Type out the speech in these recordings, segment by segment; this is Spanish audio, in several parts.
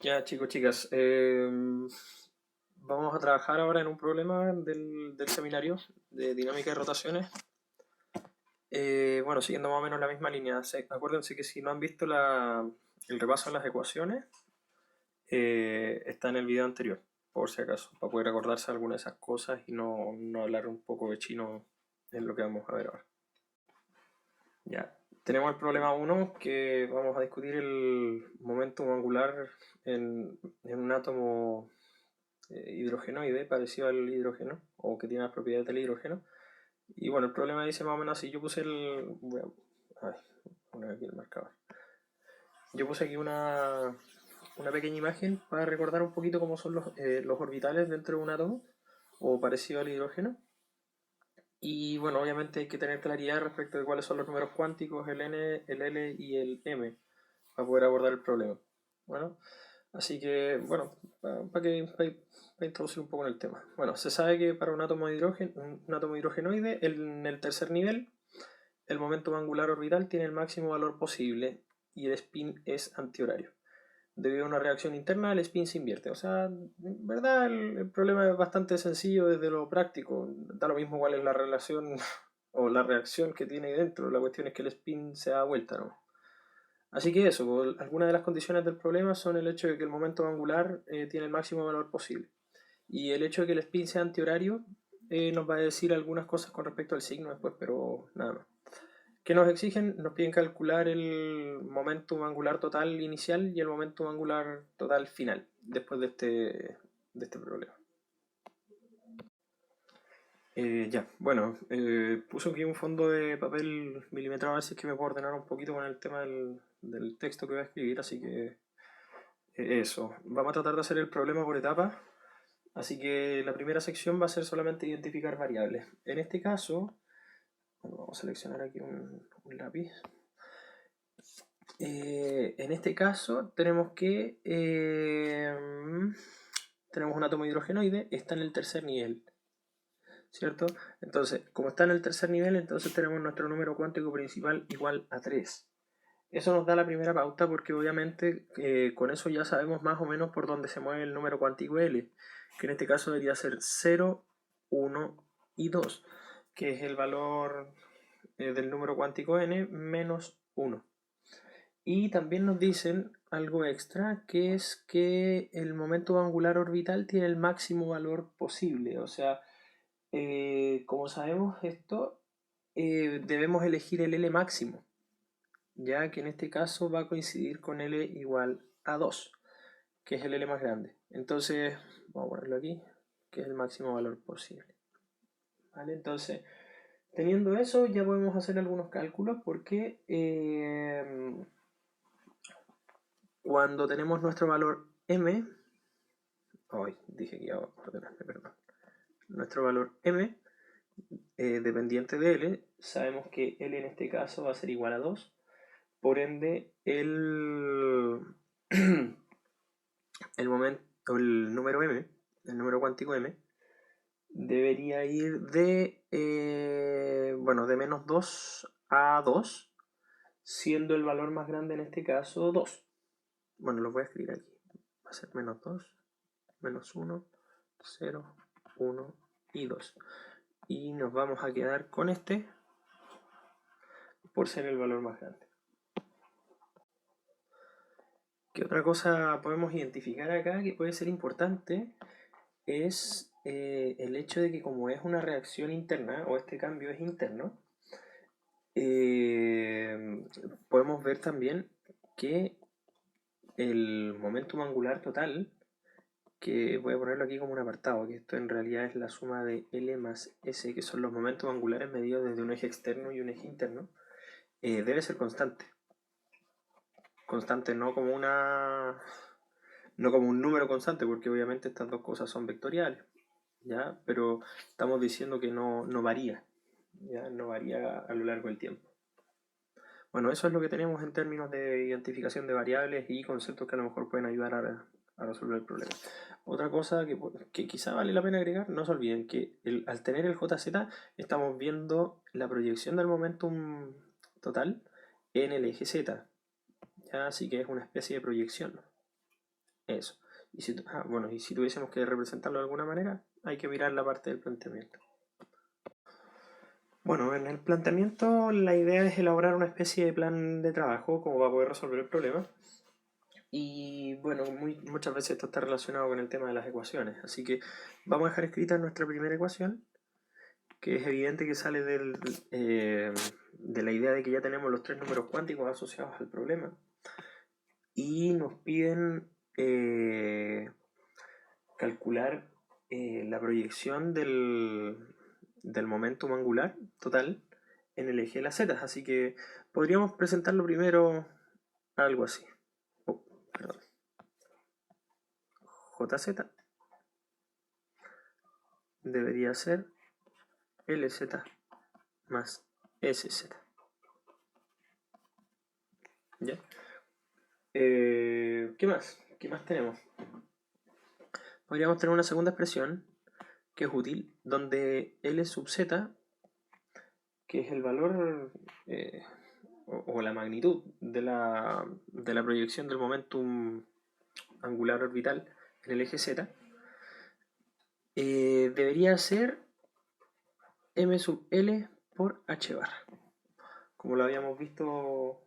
Ya, chicos, chicas, vamos a trabajar ahora en un problema del seminario de dinámica de rotaciones. Bueno, siguiendo más o menos la misma línea. Acuérdense que si no han visto el repaso de las ecuaciones, está en el video anterior, por si acaso, para poder acordarse de alguna de esas cosas y no hablar un poco de chino en lo que vamos a ver ahora. Ya, tenemos el problema 1, que vamos a discutir el momento angular en un átomo hidrogenoide, parecido al hidrógeno, o que tiene las propiedades del hidrógeno. Y bueno, el problema dice más o menos así. Yo puse poner aquí el marcador. Yo puse aquí una pequeña imagen para recordar un poquito cómo son los orbitales dentro de un átomo, o parecido al hidrógeno. Y bueno, obviamente hay que tener claridad respecto de cuáles son los números cuánticos, el n, el l y el m, para poder abordar el problema. Bueno, así que, bueno, para introducir un poco en el tema. Bueno, se sabe que para un átomo de hidrógeno, un átomo hidrogenoide, en el tercer nivel, el momento angular orbital tiene el máximo valor posible y el spin es antihorario. Debido a una reacción interna, el spin se invierte. O sea, en verdad el problema es bastante sencillo desde lo práctico. Da lo mismo cuál es la relación o la reacción que tiene ahí dentro. La cuestión es que el spin se da vuelta, ¿no? Así que eso, pues, algunas de las condiciones del problema son el hecho de que el momento angular tiene el máximo valor posible. Y el hecho de que el spin sea antihorario nos va a decir algunas cosas con respecto al signo después, pero nada más. ¿Qué nos exigen? Nos piden calcular el momentum angular total inicial y el momentum angular total final, después de este problema. Ya, bueno, puse aquí un fondo de papel milimetrado, a ver si es que me puedo ordenar un poquito con el tema del texto que voy a escribir, así que eso. Vamos a tratar de hacer el problema por etapas, así que la primera sección va a ser solamente identificar variables. En este caso, bueno, vamos a seleccionar aquí un lápiz. En este caso tenemos que tenemos un átomo hidrogenoide, está en el tercer nivel, ¿cierto? Entonces, como está en el tercer nivel, entonces tenemos nuestro número cuántico principal igual a 3. Eso nos da la primera pauta porque obviamente con eso ya sabemos más o menos por dónde se mueve el número cuántico L, que en este caso debería ser 0, 1 y 2, que es el valor del número cuántico n menos 1. Y también nos dicen algo extra, que es que el momento angular orbital tiene el máximo valor posible. O sea, como sabemos esto, debemos elegir el L máximo, ya que en este caso va a coincidir con L igual a 2, que es el L más grande. Entonces, vamos a ponerlo aquí, que es el máximo valor posible. ¿Vale? Entonces, teniendo eso, ya podemos hacer algunos cálculos porque cuando tenemos nuestro valor m, hoy dije que iba a ordenarme, perdón. Nuestro valor m, dependiente de L, sabemos que L en este caso va a ser igual a 2, por ende el momento, el número m, el número cuántico m, debería ir de menos 2 a 2, siendo el valor más grande en este caso 2. Bueno, lo voy a escribir aquí. Va a ser menos 2, menos 1, 0, 1 y 2. Y nos vamos a quedar con este por ser el valor más grande. ¿Qué otra cosa podemos identificar acá que puede ser importante? Es el hecho de que como es una reacción interna, o este cambio es interno, podemos ver también que el momentum angular total, que voy a ponerlo aquí como un apartado, que esto en realidad es la suma de L más S, que son los momentos angulares medidos desde un eje externo y un eje interno, debe ser constante. Constante, no como un número constante, porque obviamente estas dos cosas son vectoriales, ¿ya? Pero estamos diciendo que no varía, ¿ya? No varía a lo largo del tiempo. Bueno, eso es lo que tenemos en términos de identificación de variables y conceptos que a lo mejor pueden ayudar a resolver el problema. Otra cosa que quizá vale la pena agregar, no se olviden que al tener el JZ estamos viendo la proyección del momentum total en el eje Z, ¿ya? Así que es una especie de proyección. Eso. Y si, bueno, y si tuviésemos que representarlo de alguna manera, hay que mirar la parte del planteamiento. Bueno, en el planteamiento la idea es elaborar una especie de plan de trabajo como para poder resolver el problema. Y bueno, muchas veces esto está relacionado con el tema de las ecuaciones. Así que vamos a dejar escrita nuestra primera ecuación, que es evidente que sale de la idea de que ya tenemos los tres números cuánticos asociados al problema. Y nos piden calcular la proyección del momentum angular total en el eje de las zetas. Así que podríamos presentarlo primero algo así. Perdón. JZ debería ser LZ más SZ. ¿Ya? ¿Qué más? ¿Qué más tenemos? Podríamos tener una segunda expresión que es útil, donde L sub Z, que es el valor o la magnitud de la proyección del momentum angular orbital en el eje Z, debería ser M sub L por H barra, como lo habíamos visto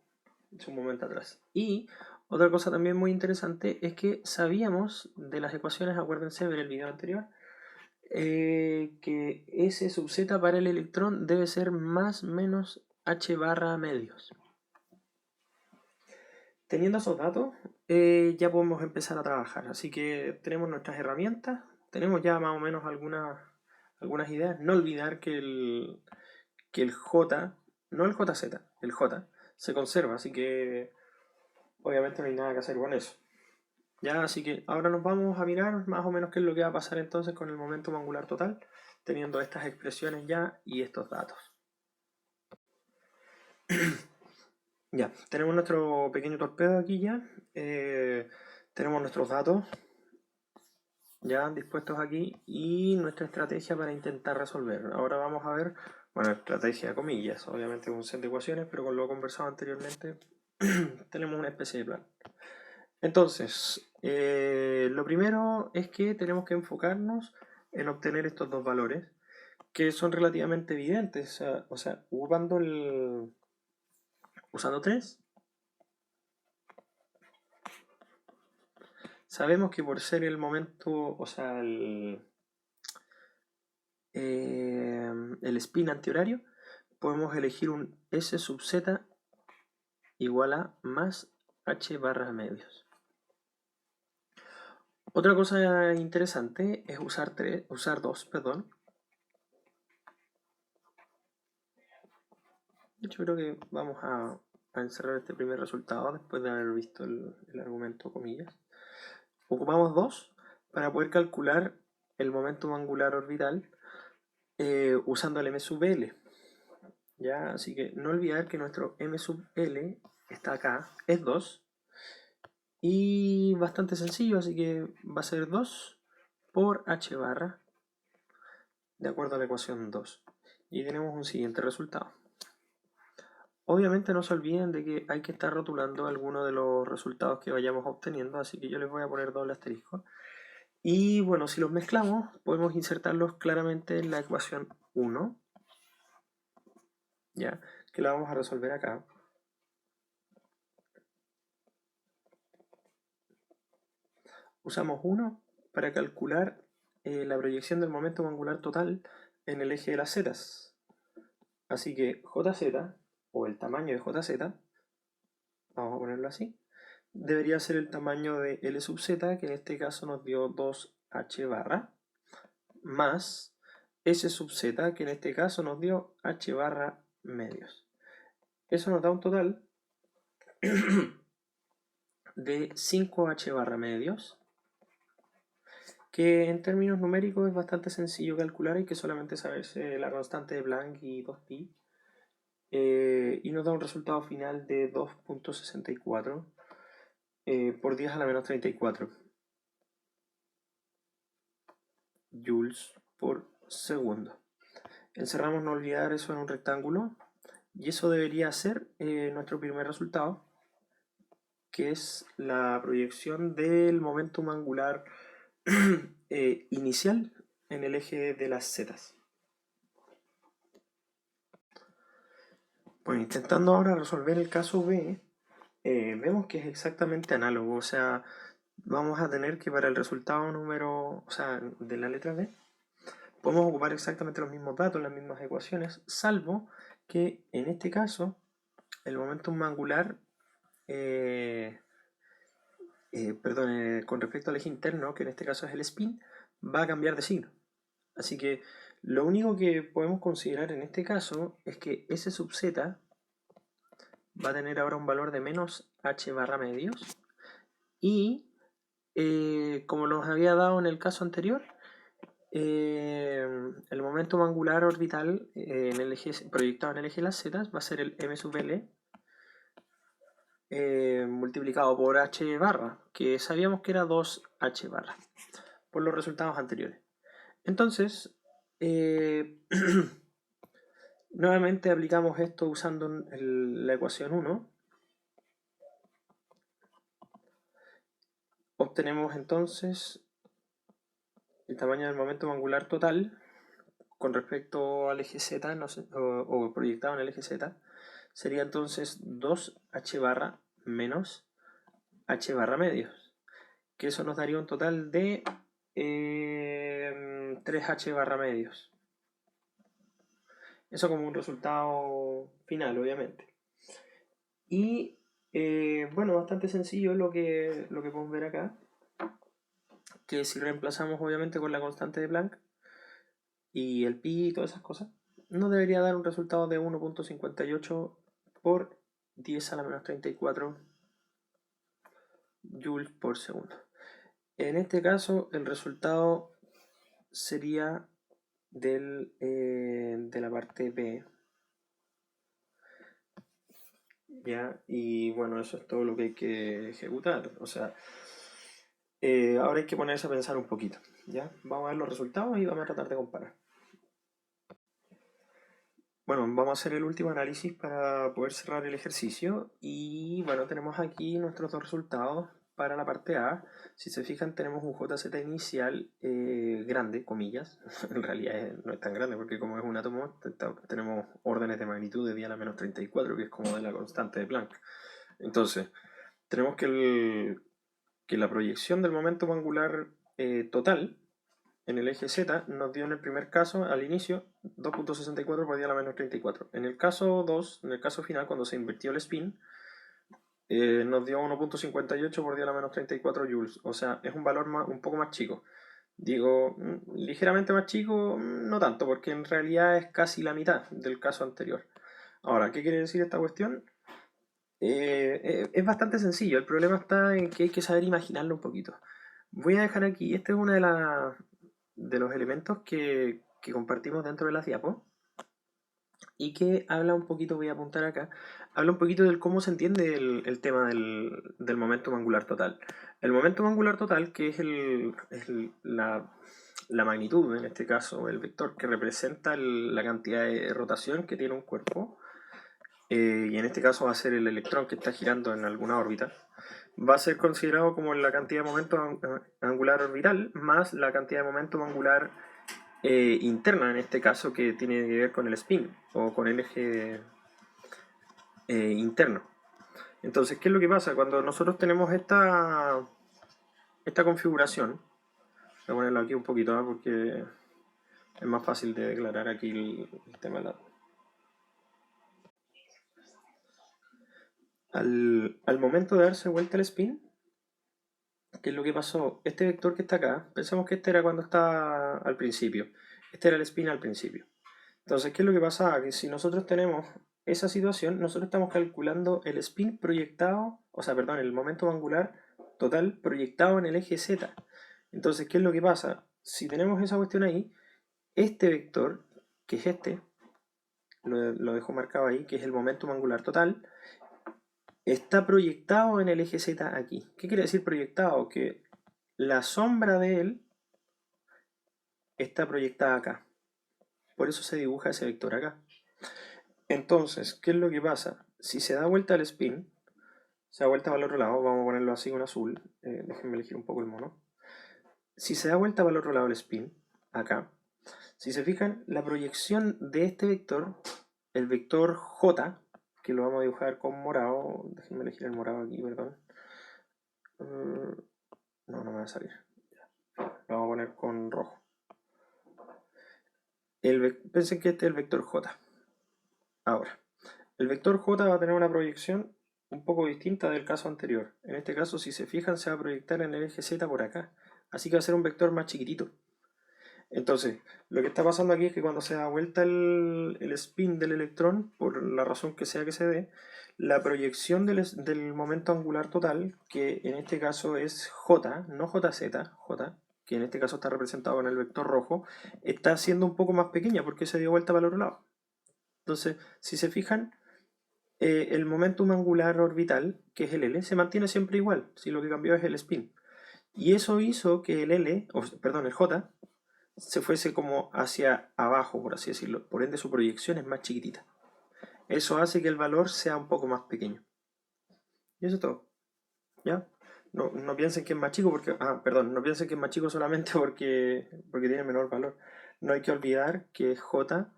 hace un momento atrás. Y otra cosa también muy interesante es que sabíamos de las ecuaciones, acuérdense ver el video anterior, que S sub Z para el electrón debe ser más menos H barra medios. Teniendo esos datos, ya podemos empezar a trabajar. Así que tenemos nuestras herramientas, tenemos ya más o menos algunas ideas. No olvidar que el J, no el JZ, el J, se conserva, así que obviamente no hay nada que hacer con eso. Ya, así que ahora nos vamos a mirar más o menos qué es lo que va a pasar entonces con el momento angular total, teniendo estas expresiones ya y estos datos. Ya, tenemos nuestro pequeño torpedo aquí ya. Tenemos nuestros datos ya dispuestos aquí y nuestra estrategia para intentar resolver. Ahora vamos a ver, bueno, estrategia comillas, obviamente un set de ecuaciones, pero con lo conversado anteriormente tenemos una especie de plan. Entonces, lo primero es que tenemos que enfocarnos en obtener estos dos valores que son relativamente evidentes. O sea usando 3, sabemos que por ser el momento, o sea, el spin antihorario, podemos elegir un S sub Z igual a más H barra medios. Otra cosa interesante es usar 2, perdón. Yo creo que vamos a encerrar este primer resultado después de haber visto el argumento comillas. Ocupamos 2 para poder calcular el momento angular orbital usando el M sub L. ¿Ya? Así que no olvidar que nuestro M sub L está acá, es 2. Y bastante sencillo, así que va a ser 2 por H barra, de acuerdo a la ecuación 2. Y tenemos un siguiente resultado. Obviamente no se olviden de que hay que estar rotulando algunos de los resultados que vayamos obteniendo, así que yo les voy a poner doble asterisco. Y bueno, si los mezclamos, podemos insertarlos claramente en la ecuación 1, ¿ya? Que la vamos a resolver acá. Usamos 1 para calcular la proyección del momento angular total en el eje de las zetas. Así que JZ, o el tamaño de JZ, vamos a ponerlo así, debería ser el tamaño de L sub Z, que en este caso nos dio 2H barra, más S sub Z, que en este caso nos dio H barra medios. Eso nos da un total de 5H barra medios, que en términos numéricos es bastante sencillo calcular, hay que solamente saberse la constante de Planck y 2pi, y nos da un resultado final de 2.64 por 10 a la menos 34 joules por segundo. Encerramos no olvidar eso en un rectángulo y eso debería ser nuestro primer resultado. que es la proyección del momentum angular inicial en el eje de las zetas. Bueno, intentando ahora resolver el caso B, vemos que es exactamente análogo, o sea, vamos a tener que para el resultado número, o sea, de la letra B, podemos ocupar exactamente los mismos datos, las mismas ecuaciones, salvo que en este caso el momentum angular, con respecto al eje interno, que en este caso es el spin, va a cambiar de signo. Así que lo único que podemos considerar en este caso es que S sub z va a tener ahora un valor de menos h barra medios y como nos había dado en el caso anterior, el momento angular orbital en el eje, proyectado en el eje de las z va a ser el m sub l multiplicado por h barra, que sabíamos que era 2h barra por los resultados anteriores. Entonces, nuevamente aplicamos esto usando la ecuación 1. Obtenemos entonces el tamaño del momento angular total con respecto al eje z, o proyectado en el eje z, sería entonces 2h barra menos h barra medios, que eso nos daría un total de 3h barra medios. Eso como un resultado final, obviamente. Y bueno, bastante sencillo lo que podemos ver acá, que si reemplazamos obviamente con la constante de Planck y el pi y todas esas cosas, nos debería dar un resultado de 1.58 por 10 a la menos 34 joules por segundo. En este caso el resultado sería de la parte B. ¿Ya? Y bueno, eso es todo lo que hay que ejecutar. O sea, ahora hay que ponerse a pensar un poquito. ¿Ya? Vamos a ver los resultados y vamos a tratar de comparar. Bueno, vamos a hacer el último análisis para poder cerrar el ejercicio. Y bueno, tenemos aquí nuestros dos resultados para la parte A. Si se fijan, tenemos un JZ inicial grande, comillas. En realidad no es tan grande porque como es un átomo, tenemos órdenes de magnitud de 10 a la menos 34, que es como de la constante de Planck. Entonces, tenemos que la proyección del momento angular total en el eje Z nos dio en el primer caso, al inicio, 2.64 por 10 a la menos 34. En el caso 2, en el caso final, cuando se invirtió el spin, nos dio 1.58 por 10 a la menos 34 joules. O sea, es un valor un poco más chico. Digo, ligeramente más chico, no tanto, porque en realidad es casi la mitad del caso anterior. Ahora, ¿qué quiere decir esta cuestión? Es bastante sencillo, el problema está en que hay que saber imaginarlo un poquito. Voy a dejar aquí, este es uno de los elementos que compartimos dentro de las diapos y que habla un poquito, voy a apuntar acá, habla un poquito del cómo se entiende el tema del momento angular total. El momento angular total, que es la magnitud, en este caso, el vector que representa la cantidad de rotación que tiene un cuerpo, y en este caso va a ser el electrón que está girando en alguna órbita, va a ser considerado como la cantidad de momento angular orbital más la cantidad de momento angular interna, en este caso, que tiene que ver con el spin o con el eje interno. Entonces, ¿qué es lo que pasa? Cuando nosotros tenemos esta configuración, voy a ponerlo aquí un poquito, porque es más fácil de declarar aquí el tema de la... Al momento de darse vuelta el spin, ¿qué es lo que pasó? Este vector que está acá, pensamos que este era cuando está al principio. Este era el spin al principio. Entonces, ¿qué es lo que pasa? Que si nosotros tenemos esa situación, nosotros estamos calculando el spin proyectado, o sea, perdón, el momento angular total proyectado en el eje Z. Entonces, ¿qué es lo que pasa? Si tenemos esa cuestión ahí, este vector, que es este, lo dejo marcado ahí, que es el momento angular total, está proyectado en el eje Z aquí. ¿Qué quiere decir proyectado? Que la sombra de él está proyectada acá. Por eso se dibuja ese vector acá. Entonces, ¿qué es lo que pasa? Si se da vuelta al spin, se da vuelta para el otro lado, vamos a ponerlo así con azul, déjenme elegir un poco el mono. Si se da vuelta para el otro lado el spin, acá, si se fijan, la proyección de este vector, el vector J, que lo vamos a dibujar con morado, déjenme elegir el morado aquí, perdón. No me va a salir. Lo vamos a poner con rojo. Piensen que este es el vector J. Ahora, el vector J va a tener una proyección un poco distinta del caso anterior. En este caso, si se fijan, se va a proyectar en el eje Z por acá. Así que va a ser un vector más chiquitito. Entonces, lo que está pasando aquí es que cuando se da vuelta el spin del electrón, por la razón que sea que se dé, la proyección del momento angular total, que en este caso es J, no JZ, J, que en este caso está representado con el vector rojo, está siendo un poco más pequeña porque se dio vuelta para el otro lado. Entonces, si se fijan, el momentum angular orbital, que es el L, se mantiene siempre igual, si lo que cambió es el spin. Y eso hizo que el L, perdón, el J, se fuese como hacia abajo, por así decirlo. Por ende, su proyección es más chiquitita. Eso hace que el valor sea un poco más pequeño. Y eso es todo. ¿Ya? No piensen que es más chico porque... Ah, perdón, no piensen que es más chico solamente porque tiene menor valor. No hay que olvidar que J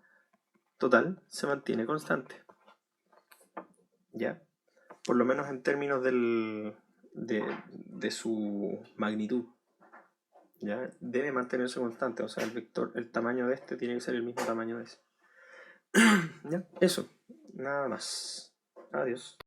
total se mantiene constante. ¿Ya? Por lo menos en términos de su magnitud. ¿Ya? Debe mantenerse constante. O sea, el vector, el tamaño de este tiene que ser el mismo tamaño de ese. ¿Ya? Eso. Nada más. Adiós.